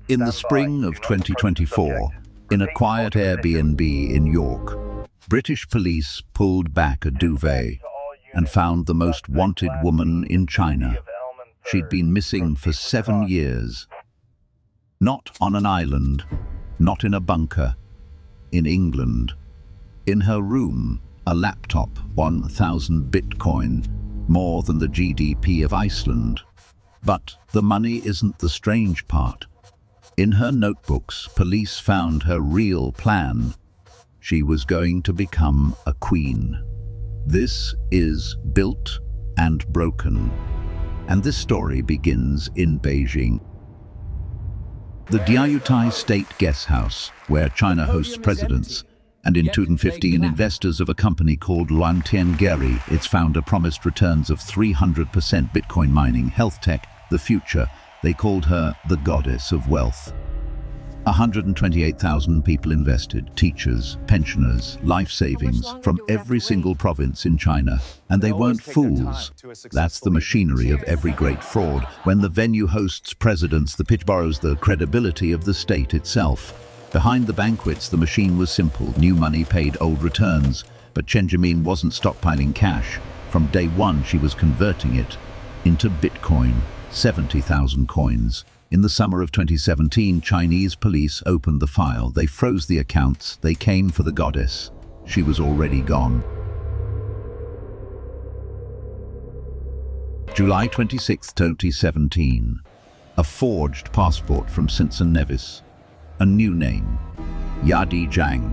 In the spring of 2024, in a quiet Airbnb in York, British police pulled back a duvet and found the most wanted woman in China. She'd been missing for 7 years. Not on an island, not in a bunker, in England. In her room, a laptop, 1,000 Bitcoin, more than the GDP of Iceland. But the money isn't the strange part. In her notebooks, police found her real plan. She was going to become a queen. This is Built and Broken. And this story begins in Beijing. The Diaoyutai State Guest House, where China hosts presidents, and in 2015 investors of a company called Luantian Geri, its founder promised returns of 300% Bitcoin mining, health tech, the future. They called her the goddess of wealth. 128,000 people invested, teachers, pensioners, life savings from every single province in China. And they weren't fools. That's the machinery of every great fraud. When the venue hosts presidents, the pitch borrows the credibility of the state itself. Behind the banquets, the machine was simple. New money paid old returns. But Qian Zhimin wasn't stockpiling cash. From day one, she was converting it into Bitcoin, 70,000 coins. In the summer of 2017, Chinese police opened the file. They froze the accounts. They came for the goddess. She was already gone. July 26, 2017. A forged passport from Simpson Nevis. A new name, Yadi Zhang.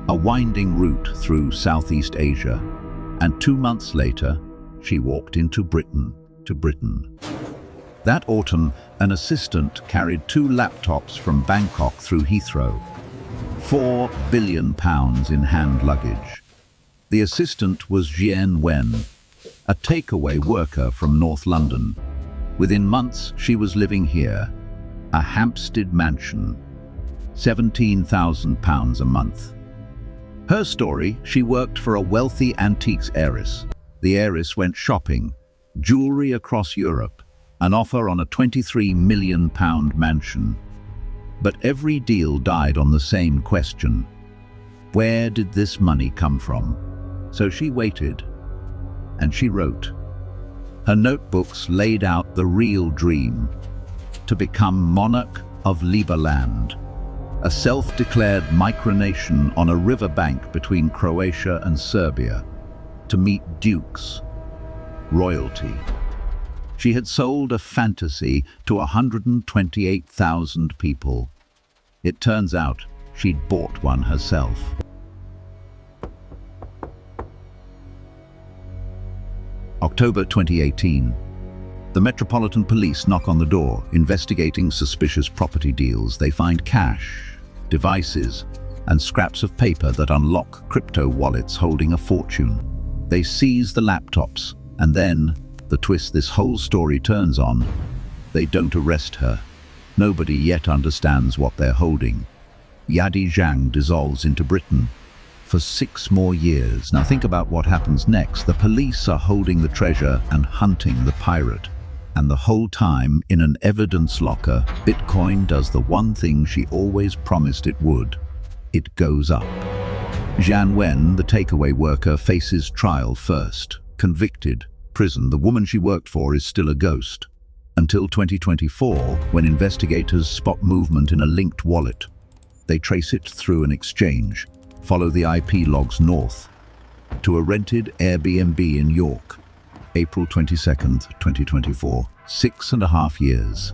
A winding route through Southeast Asia. And 2 months later, she walked into Britain. That autumn, an assistant carried 2 laptops from Bangkok through Heathrow. £4 billion in hand luggage. The assistant was Jian Wen, a takeaway worker from North London. Within months, she was living here, a Hampstead mansion, £17,000 a month. Her story, she worked for a wealthy antiques heiress. The heiress went shopping, jewelry across Europe, an offer on a £23 million mansion. But every deal died on the same question. Where did this money come from? So she waited, and she wrote. Her notebooks laid out the real dream, to become monarch of Liberland, a self-declared micronation on a riverbank between Croatia and Serbia, to meet dukes, royalty. She had sold a fantasy to 128,000 people. It turns out she'd bought one herself. October 2018. The Metropolitan Police knock on the door, investigating suspicious property deals. They find cash, devices, and scraps of paper that unlock crypto wallets holding a fortune. They seize the laptops, and then, the twist this whole story turns on, they don't arrest her. Nobody yet understands what they're holding. Yadi Zhang dissolves into Britain for 6 more years. Now think about what happens next. The police are holding the treasure and hunting the pirate. And the whole time, in an evidence locker, Bitcoin does the one thing she always promised it would. It goes up. Jian Wen, the takeaway worker, faces trial first. Convicted. Prison. The woman she worked for is still a ghost. Until 2024, when investigators spot movement in a linked wallet. They trace it through an exchange, follow the IP logs north, to a rented Airbnb in York. April 22nd, 2024. 6.5 years.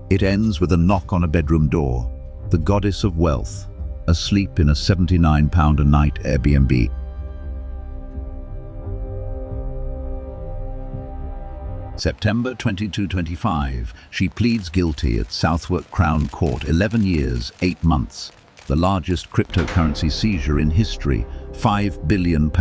It ends with a knock on a bedroom door. The goddess of wealth, asleep in a £79 a night Airbnb. September 22-25, she pleads guilty at Southwark Crown Court. 11 years, 8 months. The largest cryptocurrency seizure in history, £5 billion,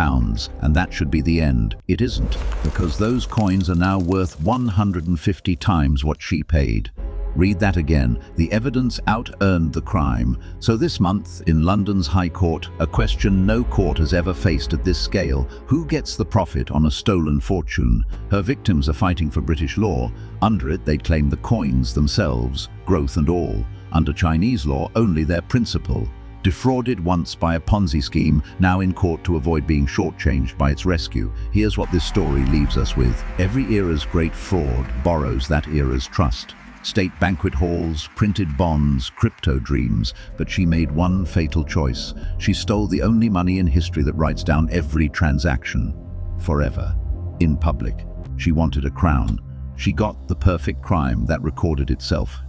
and that should be the end. It isn't, because those coins are now worth 150 times what she paid. Read that again. The evidence out-earned the crime. So this month, in London's High Court, a question no court has ever faced at this scale: who gets the profit on a stolen fortune? Her victims are fighting for British law. Under it, they'd claim the coins themselves, growth and all. Under Chinese law, only their principal. Defrauded once by a Ponzi scheme, now in court to avoid being shortchanged by its rescue. Here's what this story leaves us with. Every era's great fraud borrows that era's trust. State banquet halls, printed bonds, crypto dreams, but she made one fatal choice. She stole the only money in history that writes down every transaction. Forever. In public. She wanted a crown. She got the perfect crime that recorded itself.